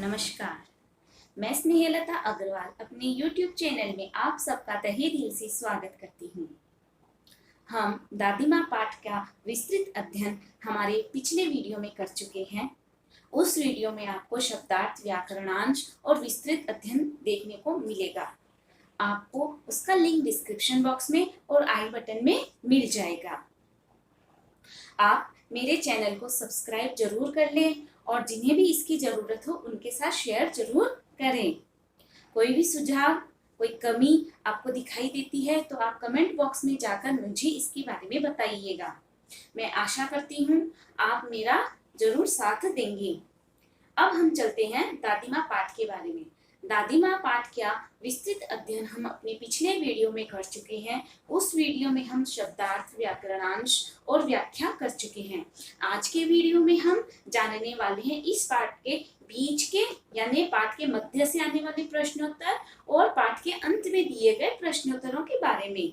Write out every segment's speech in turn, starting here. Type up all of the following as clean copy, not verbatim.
नमस्कार। मैं स्नेहलता अग्रवाल अपने YouTube चैनल में आप सबका तहे दिल से स्वागत करती हूँ। हम दादी माँ पाठ का विस्तृत अध्ययन हमारे पिछले वीडियो में कर चुके हैं। उस वीडियो में आपको शब्दार्थ, व्याकरणांश और विस्तृत अध्ययन देखने को मिलेगा। आपको उसका लिंक डिस्क्रिप्शन बॉक्स में और आई बटन में मिल जाएगा। आप मेरे चैनल को सब्सक्राइब जरूर कर लें और जिन्हें भी इसकी ज़रूरत हो उनके साथ शेयर जरूर करें। कोई भी सुझाव, कोई कमी आपको दिखाई देती है तो आप कमेंट बॉक्स में जाकर मुझे इसके बारे में बताइएगा। मैं आशा करती हूँ आप मेरा जरूर साथ देंगे। अब हम चलते हैं दादी माँ पाठ के बारे में। दादी माँ पाठ का विस्तृत अध्ययन हम अपने पिछले वीडियो में कर चुके हैं। उस वीडियो में हम शब्दार्थ, व्याकरणांश और व्याख्या कर चुके हैं। आज के वीडियो में हम जानने वाले हैं इस पाठ के बीच के यानी पाठ के मध्य से आने वाले प्रश्नोत्तर और पाठ के अंत में दिए गए प्रश्नोत्तरों के बारे में।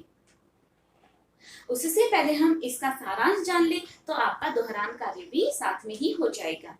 उससे पहले हम इसका सारांश जान लें तो आपका दोहरान कार्य भी साथ में ही हो जाएगा।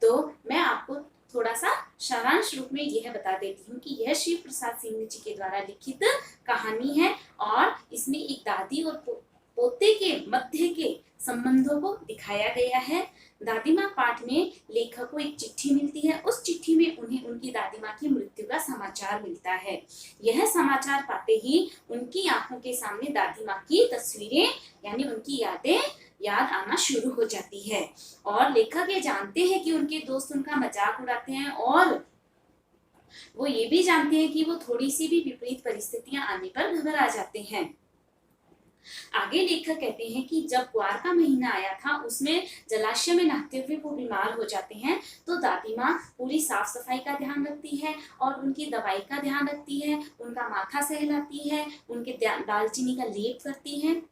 तो मैं आपको थोड़ा सा सारांश रूप में यह बता देती हूँ कि यह शिव प्रसाद सिंह जी के द्वारा लिखित कहानी है और इसमें एक दादी और पोते के मध्य के संबंधों को दिखाया गया है। दादी माँ पाठ में लेखक को एक चिट्ठी मिलती है। उस चिट्ठी में उन्हें उनकी दादी माँ की मृत्यु का समाचार मिलता है। यह समाचार पाते ही उनकी आंखों के सामने दादी माँ की तस्वीरें यानी उनकी याद आना शुरू हो जाती है और लेखक ये जानते हैं कि उनके दोस्त उनका मजाक उड़ाते हैं और वो ये भी जानते हैं कि वो थोड़ी सी भी विपरीत परिस्थितियां आने पर घबरा जाते हैं। आगे लेखक कहते हैं कि जब ग्वार का महीना आया था उसमें जलाशय में नहाते हुए वो बीमार हो जाते हैं तो दादी माँ पूरी साफ सफाई का ध्यान रखती है और उनकी दवाई का ध्यान रखती है, उनका माथा सहलाती है, उनके दालचीनी का लेप करती है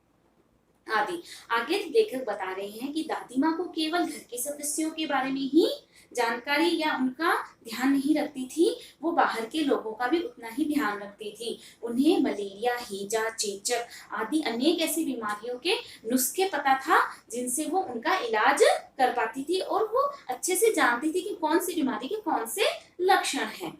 आदि। आगे लेखक बता रहे हैं कि दादी माँ को केवल घर के सदस्यों के बारे में ही जानकारी या उनका ध्यान नहीं रखती थी, वो बाहर के लोगों का भी उतना ही ध्यान रखती थी। उन्हें मलेरिया, हैजा, चेचक आदि अनेक ऐसी बीमारियों के नुस्खे पता था जिनसे वो उनका इलाज कर पाती थी और वो अच्छे से जानती थी कि कौन सी बीमारी के कौन से लक्षण हैं।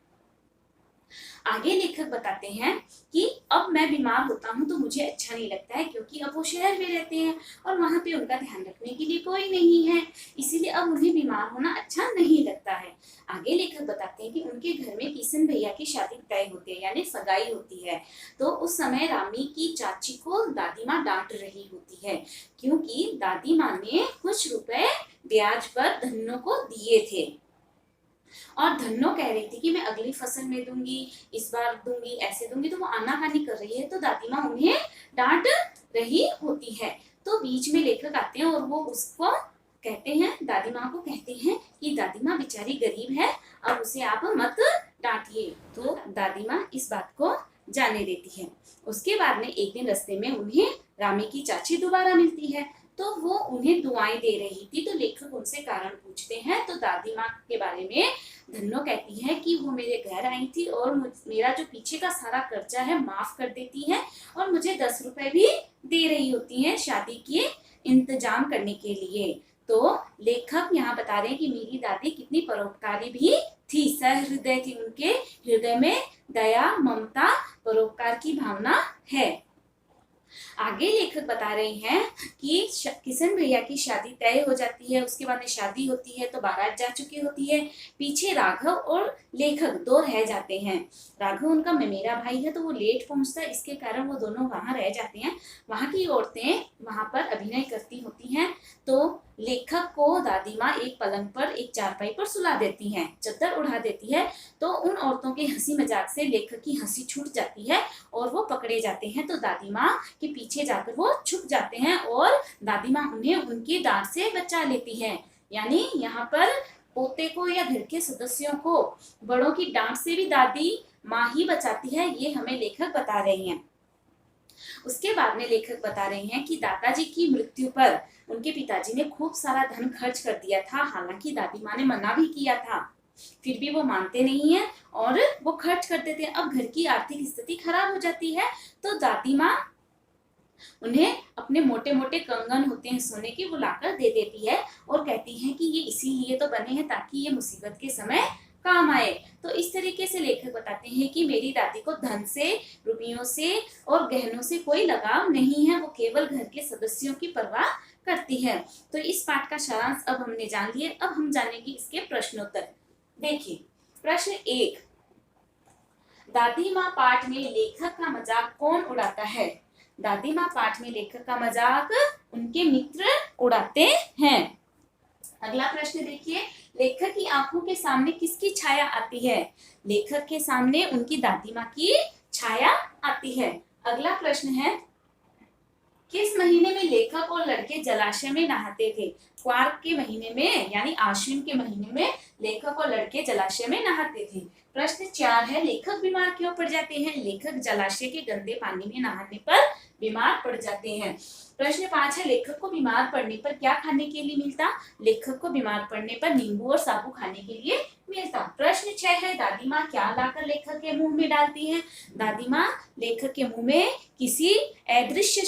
आगे लेखक बताते हैं कि अब मैं बीमार होता हूँ तो मुझे अच्छा नहीं लगता है क्योंकि अब वो शहर में रहते हैं और वहाँ पे उनका ध्यान रखने के लिए कोई नहीं है, इसीलिए अब उन्हें बीमार होना अच्छा नहीं लगता है। आगे लेखक बताते हैं कि उनके घर में किशन भैया की शादी तय होती है यानी सगाई होती है। तो उस समय रामी की चाची को दादी माँ डांट रही होती है क्योंकि दादी माँ ने कुछ रुपए ब्याज पर धन्नो को दिए थे और धन्नो कह रही थी कि मैं अगली फसल में दूंगी, इस बार दूंगी, ऐसे दूंगी। तो वो आनाकानी कर रही है तो दादी माँ उन्हें डांट रही होती है। तो बीच में लेखक आते हैं और वो उसको कहते हैं, दादी माँ को कहते हैं कि दादी माँ बेचारी गरीब है, अब उसे आप मत डांटिए। तो दादी माँ इस बात को जाने देती है। उसके बाद में एक दिन रास्ते में उन्हें रामी की चाची दोबारा मिलती है तो वो उन्हें दुआएं दे रही थी। तो लेखक उनसे कारण पूछते हैं तो दादी माँ के बारे में धन्नो कहती है कि वो मेरे घर आई थी और मेरा जो पीछे का सारा कर्जा है माफ कर देती है और मुझे 10 रुपए भी दे रही होती है शादी के इंतजाम करने के लिए। तो लेखक यहाँ बता रहे हैं कि मेरी दादी कितनी परोपकारी भी थी, सहृदय थी, उनके हृदय में दया, ममता, परोपकार की भावना है। आगे लेखक बता रहे हैं कि किशन भैया की शादी तय हो जाती है। उसके बाद में शादी होती है तो बारात जा चुकी होती है। पीछे राघव और लेखक दो रह जाते हैं। राघव उनका मेरा भाई है तो वो लेट पहुंचता है, इसके कारण वो दोनों वहां रह जाते हैं। वहां की औरतें वहां पर अभिनय करती होती हैं तो लेखक को दादी माँ एक पलंग पर, एक चारपाई पर सुला देती हैं, चद्दर उड़ा देती है। तो उन औरतों के हंसी मजाक से लेखक की हंसी छूट जाती है और वो पकड़े जाते हैं। तो दादी माँ के पीछे जाकर वो छुप जाते हैं और दादी माँ उन्हें उनकी डांट से बचा लेती है। यानी यहाँ पर पोते को या घर के सदस्यों को बड़ों की डांट से भी दादी माँ ही बचाती है, ये हमें लेखक बता रहे हैं। उसके बाद में लेखक बता रहे हैं कि दादाजी की मृत्यु पर उनके पिताजी ने खूब सारा धन खर्च कर दिया था। हालांकि दादी माँ ने मना भी किया था, फिर भी वो मानते नहीं है और वो खर्च कर देते हैं। अब घर की आर्थिक स्थिति खराब हो जाती है तो दादी माँ उन्हें अपने मोटे मोटे कंगन होते हैं सोने के, वो लाकर दे देती है और कहती है कि ये इसीलिए तो बने हैं ताकि ये मुसीबत के समय काम आए। तो इस तरीके से लेखक बताते हैं कि मेरी दादी को धन से, रुपयों से और गहनों से कोई लगाव नहीं है, वो केवल घर के सदस्यों की परवाह करती है। तो इस पाठ का सारांश अब हमने जान लिया। अब हम जानेंगे इसके प्रश्नोत्तर। देखिए प्रश्न 1, दादी माँ पाठ में लेखक का मजाक कौन उड़ाता है? दादी माँ पाठ में लेखक का मजाक उनके मित्र उड़ाते हैं। अगला प्रश्न देखिए, लेखक की आंखों के सामने किसकी छाया आती है? लेखक के सामने उनकी दादी माँ की छाया आती है। अगला प्रश्न है, किस महीने में लेखक और लड़के जलाशय में नहाते थे? क्वार्क के महीने में यानी आश्विन के महीने में लेखक और लड़के जलाशय में नहाते थे। प्रश्न 4 है, लेखक बीमार क्यों पड़ जाते हैं? लेखक जलाशय के गंदे पानी में नहाने पर बीमार पड़ जाते हैं। प्रश्न 5 है, लेखक को बीमार पड़ने पर क्या खाने के लिए मिलता? लेखक को बीमार पड़ने पर नींबू और साबु खाने के लिए मिलता। प्रश्न 6 है, दादी माँ क्या लाकर लेखक के मुंह में डालती है? दादी माँ लेखक के मुंह में किसी अदृश्य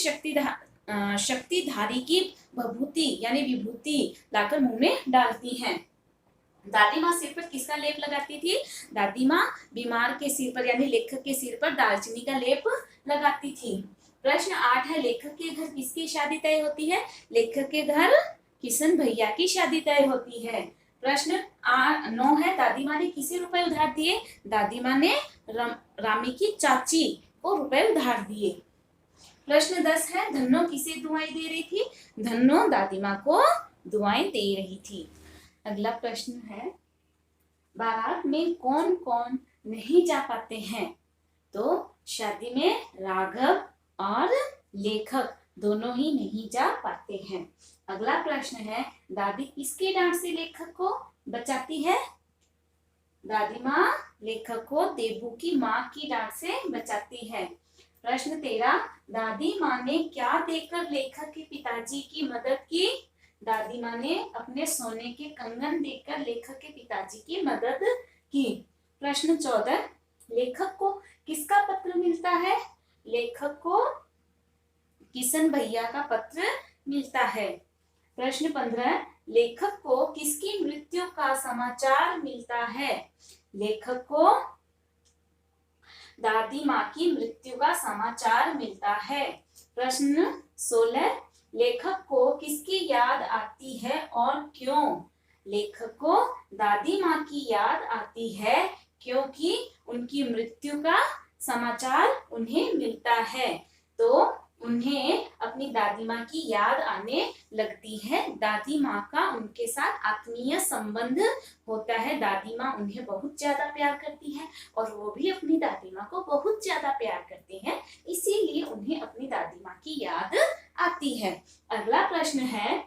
शक्तिधारी की भभूति यानी विभूति लाकर मुंह में डालती हैं। दादी माँ सिर पर किसका लेप लगाती थी? दादी माँ बीमार के सिर पर यानी लेखक के सिर पर दालचीनी का लेप लगाती थी। प्रश्न 8 है, लेखक के घर किसकी शादी तय होती है? लेखक के घर किशन भैया की शादी तय होती है। प्रश्न 9 है, दादी माँ ने किसे रुपए उधार दिए? दादी माँ ने रामी की चाची को रुपए उधार दिए। प्रश्न 10 है, धन्नो किसे दुआएं दे रही थी? धन्नो दादी माँ को दुआएं दे रही थी। अगला प्रश्न है, बारात में कौन कौन नहीं जा पाते हैं? तो शादी में राघव और लेखक दोनों ही नहीं जा पाते हैं। अगला प्रश्न है, दादी किसके डांट से लेखक को बचाती है? दादी माँ लेखक को देबू की माँ की डांट से बचाती है। प्रश्न 13, दादी माँ ने क्या देकर लेखक के पिताजी की मदद की? दादी माँ ने अपने सोने के कंगन देकर लेखक के पिताजी की मदद की। प्रश्न 14, लेखक को किसका पत्र मिलता है? लेखक को किशन भैया का पत्र मिलता है। प्रश्न 15, लेखक को किसकी मृत्यु का समाचार मिलता है? लेखक को दादी माँ की मृत्यु का समाचार मिलता है। प्रश्न 16, लेखक को किसकी याद आती है और क्यों? लेखक को दादी माँ की याद आती है क्योंकि उनकी मृत्यु का समाचार उन्हें मिलता है, तो उन्हें अपनी दादी माँ की याद आने लगती है। दादी माँ का उनके साथ आत्मीय संबंध होता है। दादी माँ उन्हें बहुत ज्यादा प्यार करती है और वो भी अपनी दादी माँ को बहुत ज्यादा प्यार करते हैं, इसीलिए उन्हें अपनी दादी माँ की याद आती है। अगला प्रश्न है,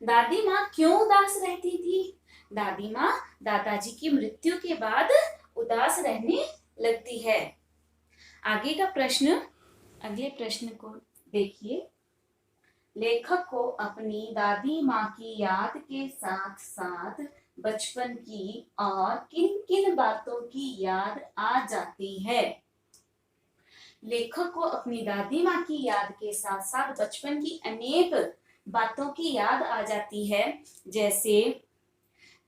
दादी माँ क्यों उदास रहती थी? दादी माँ दादाजी की मृत्यु के बाद उदास रहने लगती है। आगे का प्रश्न, अगले प्रश्न को देखिए, लेखक को अपनी दादी माँ की याद के साथ साथ बचपन की और किन किन बातों की याद आ जाती है? लेखक को अपनी दादी माँ की याद के साथ साथ बचपन की अनेक बातों की याद आ जाती है, जैसे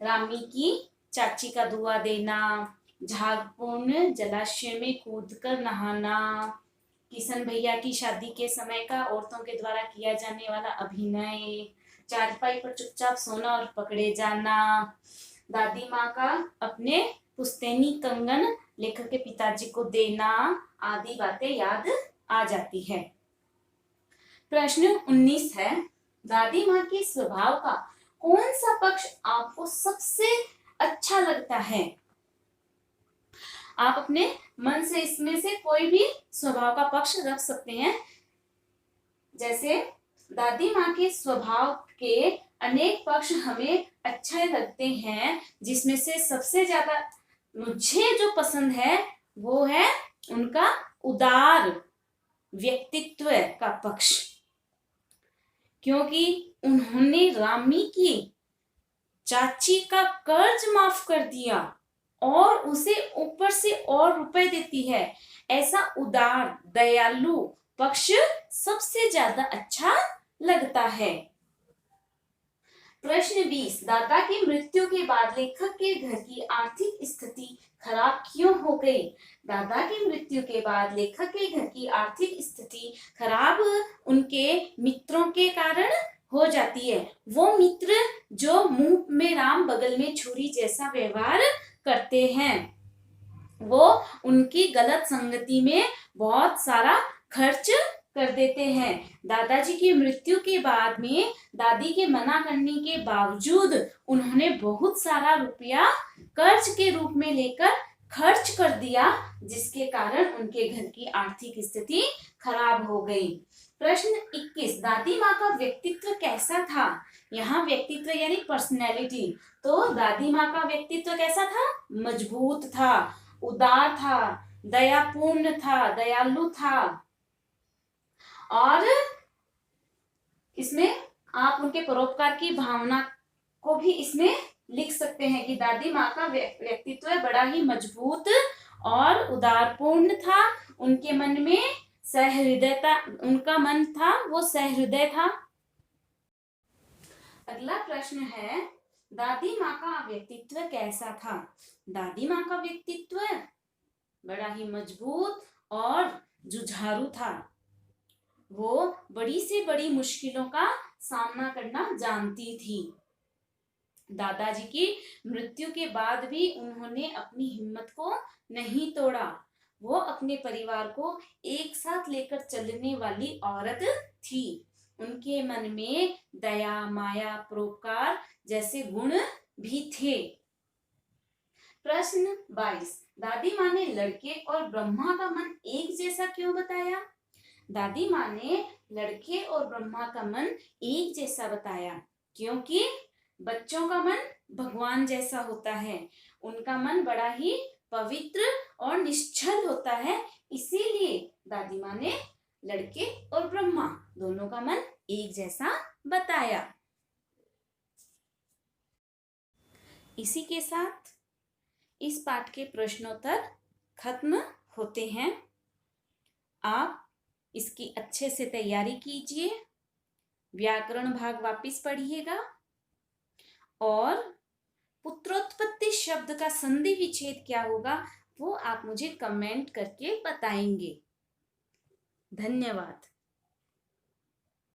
रामी की चाची का दुआ देना, झागपूर्ण जलाशय में कूदकर नहाना, किशन भैया की शादी के समय का औरतों के द्वारा किया जाने वाला अभिनय, चारपाई पर चुपचाप सोना और पकड़े जाना, दादी माँ का अपने पुश्तैनी कंगन लेखक के पिताजी को देना आदि बातें याद आ जाती है। प्रश्न 19 है, दादी माँ के स्वभाव का कौन सा पक्ष आपको सबसे अच्छा लगता है? आप अपने मन से इसमें से कोई भी स्वभाव का पक्ष रख सकते हैं। जैसे दादी माँ के स्वभाव के अनेक पक्ष हमें अच्छे लगते हैं, जिसमें से सबसे ज्यादा मुझे जो पसंद है वो है उनका उदार व्यक्तित्व का पक्ष, क्योंकि उन्होंने रामी की चाची का कर्ज माफ कर दिया और उसे ऊपर से और रुपए देती है। ऐसा उदार, दयालु पक्ष सबसे ज्यादा अच्छा लगता है। प्रश्न 20, दादा की मृत्यु के बाद लेखक के घर की आर्थिक स्थिति खराब क्यों हो गई? दादा की मृत्यु के बाद लेखक के घर की आर्थिक स्थिति खराब उनके मित्रों के कारण हो जाती है। वो मित्र जो मुंह में राम बगल में छुरी जैसा व्यवहार करते हैं, वो उनकी गलत संगति में बहुत सारा खर्च कर देते हैं। दादाजी की मृत्यु के बाद में दादी के मना करने के बावजूद उन्होंने बहुत सारा रुपया कर्ज के रूप में लेकर खर्च कर दिया, जिसके कारण उनके घर की आर्थिक स्थिति खराब हो गई। प्रश्न 21, दादी माँ का व्यक्तित्व कैसा था? यहाँ व्यक्तित्व यानी पर्सनैलिटी। तो दादी माँ का व्यक्तित्व कैसा था? मजबूत था, उदार था, दयापूर्ण था, दयालु था। और इसमें आप उनके परोपकार की भावना को भी इसमें लिख सकते हैं कि दादी माँ का व्यक्तित्व बड़ा ही मजबूत और उदारपूर्ण था। उनके मन में सहृदयता, उनका मन था वो सहृदय था। अगला प्रश्न है, दादी माँ का व्यक्तित्व कैसा था? दादी माँ का व्यक्तित्व बड़ा ही मजबूत और जुझारू था। वो बड़ी से बड़ी मुश्किलों का सामना करना जानती थी। दादाजी की मृत्यु के बाद भी उन्होंने अपनी हिम्मत को नहीं तोड़ा। वो अपने परिवार को एक साथ लेकर चलने वाली औरत थी। उनके मन में दया, माया, परोपकार जैसे गुण भी थे। प्रश्न 22, दादी माँ ने लड़के और ब्रह्मा का मन एक जैसा क्यों बताया? दादी माँ ने लड़के और ब्रह्मा का मन एक जैसा बताया क्योंकि बच्चों का मन भगवान जैसा होता है। उनका मन बड़ा ही पवित्र और निश्चल होता है, इसीलिए दादी माँ ने लड़के और ब्रह्मा दोनों का मन एक जैसा बताया। इसी के साथ इस पाठ के प्रश्नोत्तर खत्म होते हैं। आप इसकी अच्छे से तैयारी कीजिए, व्याकरण भाग वापिस पढ़िएगा और पुत्रोत्पत्ति शब्द का संधि विच्छेद क्या होगा वो आप मुझे कमेंट करके बताएंगे। धन्यवाद।